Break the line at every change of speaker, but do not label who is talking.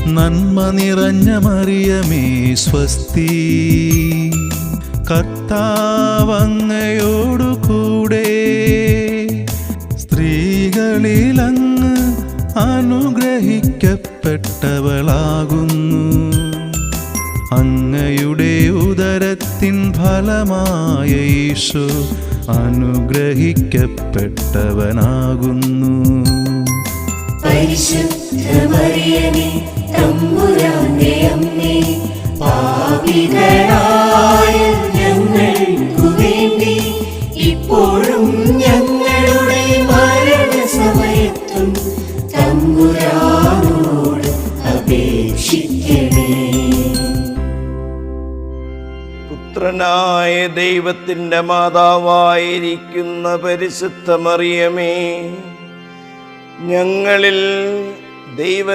നന്മ നിറഞ്ഞ മറിയമേ സ്വസ്തി, കർത്താവങ്ങയോടു കൂടെ സ്ത്രീകളിൽ അങ്ങ് അനുഗ്രഹിക്കപ്പെട്ടവളാകുന്നു. അങ്ങയുടെ ഉദരത്തിൻ ഫലമായ ഈശോ അനുഗ്രഹിക്കപ്പെട്ടവനാകുന്നു.
പരിശുദ്ധ മറിയമേ തമ്പുരാന്റെ അമ്മേ, പാപികളായ ഞങ്ങൾക്കു വേണ്ടി ഇപ്പോഴും ഞങ്ങളുടെ മരണസമയത്തും തമ്പുരാനോട് അപേക്ഷിക്കണേ.
പുത്രനായ ദൈവത്തിൻ്റെ മാതാവായിരിക്കുന്ന പരിശുദ്ധ മറിയമേ, ഞങ്ങളിൽ ദൈവ